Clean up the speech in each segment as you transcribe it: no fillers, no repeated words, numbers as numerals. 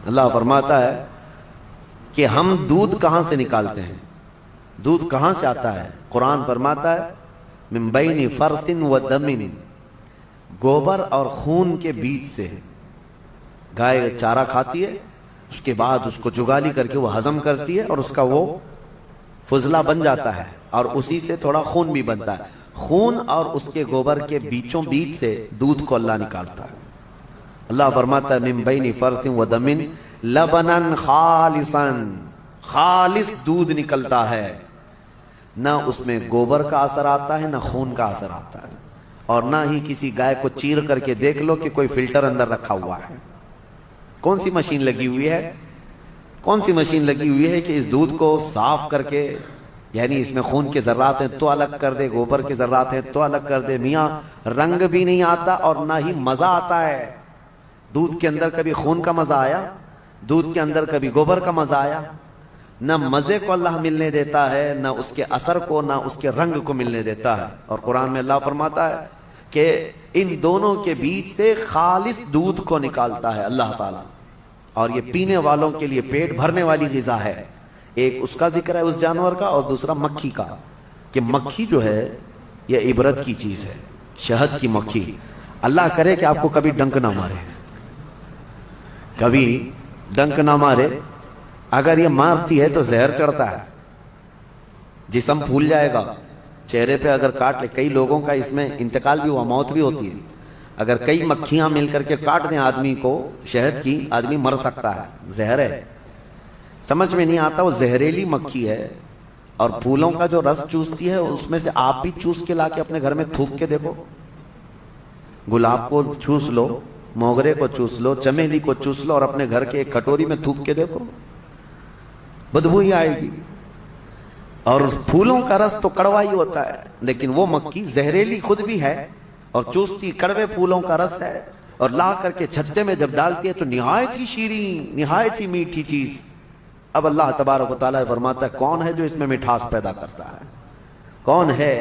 اللہ فرماتا ہے کہ ہم دودھ کہاں سے نکالتے ہیں، دودھ کہاں سے آتا ہے؟ قرآن فرماتا ہے من بین فرث و دم، گوبر اور خون کے بیچ سے۔ گائے چارہ کھاتی ہے، اس کے بعد اس کو جگالی کر کے وہ ہضم کرتی ہے اور اس کا وہ فضلہ بن جاتا ہے، اور اسی سے تھوڑا خون بھی بنتا ہے۔ خون اور اس کے گوبر کے بیچوں بیچ سے دودھ کو اللہ نکالتا ہے۔ اللہ فرماتا ہے من بین فرث و دم لبنا خالصا، خالص دودھ نکلتا ہے، نہ اس میں گوبر کا اثر آتا ہے نہ خون کا اثر آتا ہے، اور نہ ہی کسی گائے کو چیر کر کے دیکھ لو کہ کوئی فلٹر اندر رکھا ہوا ہے۔ کون سی مشین لگی ہوئی ہے؟ کون سی مشین لگی ہوئی ہے کہ اس دودھ کو صاف کر کے، یعنی اس میں خون کے ذرات ہیں تو الگ کر دے، گوبر کے ذرات ہیں تو الگ کر دے؟ میاں رنگ بھی نہیں آتا اور نہ ہی مزہ آتا ہے۔ دودھ کے اندر کبھی خون کا مزہ آیا؟ دودھ کے اندر کبھی گوبر کا مزہ آیا؟ نہ مزے کو اللہ ملنے دیتا ہے، نہ اس کے اثر کو، نہ اس کے رنگ کو ملنے دیتا ہے۔ اور قرآن میں اللہ فرماتا ہے کہ ان دونوں کے بیچ سے خالص دودھ کو نکالتا ہے اللہ تعالیٰ، اور یہ پینے والوں کے لیے پیٹ بھرنے والی غذا ہے۔ ایک اس کا ذکر ہے اس جانور کا، اور دوسرا مکھی کا، کہ مکھی جو ہے یہ عبرت کی چیز ہے، شہد کی مکھی۔ اللہ کرے کہ آپ کو کبھی ڈنک نہ مارے، کبھی ڈنک نہ مارے۔ اگر یہ مارتی ہے تو زہر چڑھتا ہے، جسم پھول جائے گا، چہرے پہ اگر کاٹ لے، کئی لوگوں کا اس میں انتقال بھی ہوا، موت بھی ہوتی ہے۔ اگر کئی مکھیاں مل کر کے کاٹ دیں آدمی کو شہد کی، آدمی مر سکتا ہے، زہر ہے۔ سمجھ میں نہیں آتا، وہ زہریلی مکھی ہے، اور پھولوں کا جو رس چوستی ہے اس میں سے آپ بھی چوس کے لا کے اپنے گھر میں تھوک کے دیکھو۔ گلاب کو چوس لو، موگرے کو چوس لو، چمیلی کو چوس لو، اور اپنے گھر کے ایک کٹوری میں تھوک کے دیکھو، بدبو ہی آئے گی۔ اور پھولوں کا رس تو کڑوا ہی ہوتا ہے، لیکن وہ مکھی زہریلی خود بھی ہے اور چوستی کڑوے پھولوں کا رس ہے، اور لا کر کے چھتے میں جب ڈالتی ہے تو نہایت ہی شیریں، نہایت ہی میٹھی چیز۔ اب اللہ تبارک و تعالیٰ فرماتا ہے کون ہے جو اس میں مٹھاس پیدا کرتا ہے؟ کون ہے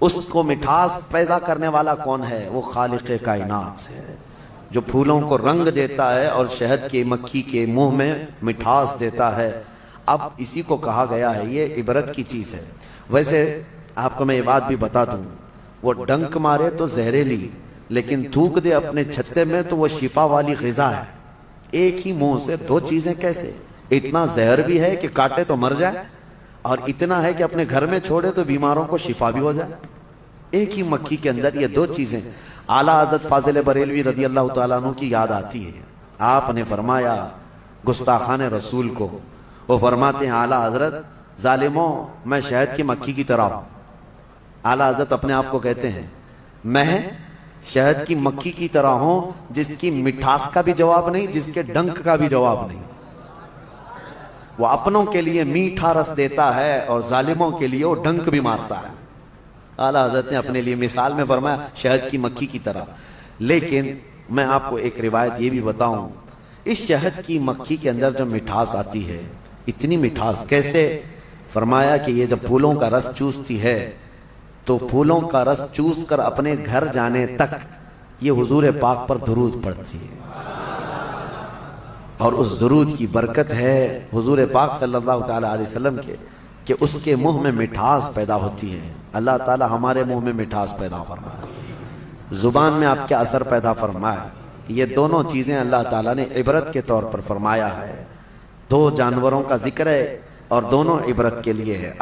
اس کو مٹھاس پیدا کرنے والا؟ کون ہے؟ وہ خالق کائنات ہے، جو پھولوں کو رنگ دیتا ہے اور شہد کی مکھی کے منہ میں مٹھاس دیتا ہے۔ اب اسی کو کہا گیا ہے یہ عبرت کی چیز ہے۔ ویسے آپ کو میں یہ بات بھی بتا دوں، وہ ڈنک مارے تو زہریلی، لیکن تھوک دے اپنے چھتے میں تو وہ شفا والی غذا ہے۔ ایک ہی منہ سے دو چیزیں کیسے؟ اتنا زہر بھی ہے کہ کاٹے تو مر جائے، اور اتنا ہے کہ اپنے گھر میں چھوڑے تو بیماروں کو شفا بھی ہو جائے۔ ایک ہی مکھی کے اندر یہ دو چیزیں۔ اعلیٰ حضرت فاضل بریلوی رضی اللہ تعالیٰ عنہ کی یاد آتی ہے، آپ نے فرمایا گستاخان رسول کو، وہ فرماتے ہیں اعلیٰ حضرت ظالموں میں شہد کی مکھی کی طرح ہوں۔ اعلیٰ حضرت اپنے آپ کو کہتے ہیں میں شہد کی مکھی کی طرح ہوں، جس کی مٹھاس کا بھی جواب نہیں، جس کے ڈنک کا بھی جواب نہیں۔ وہ اپنوں کے لیے میٹھا رس دیتا ہے اور ظالموں کے لیے وہ ڈنک بھی مارتا ہے۔ اعلیٰ حضرت نے اپنے لیے مثال میں فرمایا شہد کی مکھی کی طرح۔ لیکن میں آپ کو ایک روایت یہ بھی بتاؤں، اس شہد کی مکھی کے اندر جو مٹھاس آتی ہے، اتنی مٹھاس کیسے؟ فرمایا کہ یہ جب پھولوں کا رس چوستی ہے تو پھولوں کا رس چوس کر اپنے گھر جانے تک یہ حضور پاک پر درود پڑھتی ہے، اور اس درود کی برکت ہے حضور پاک صلی اللہ تعالیٰ علیہ وسلم کے کہ اس کے منہ میں مٹھاس پیدا ہوتی ہے۔ اللہ تعالیٰ ہمارے منہ میں مٹھاس پیدا فرمائے، زبان میں آپ کے اثر پیدا فرمائے۔ یہ دونوں چیزیں اللہ تعالیٰ نے عبرت کے طور پر فرمایا ہے۔ دو جانوروں کا ذکر ہے اور دونوں عبرت کے لیے ہے۔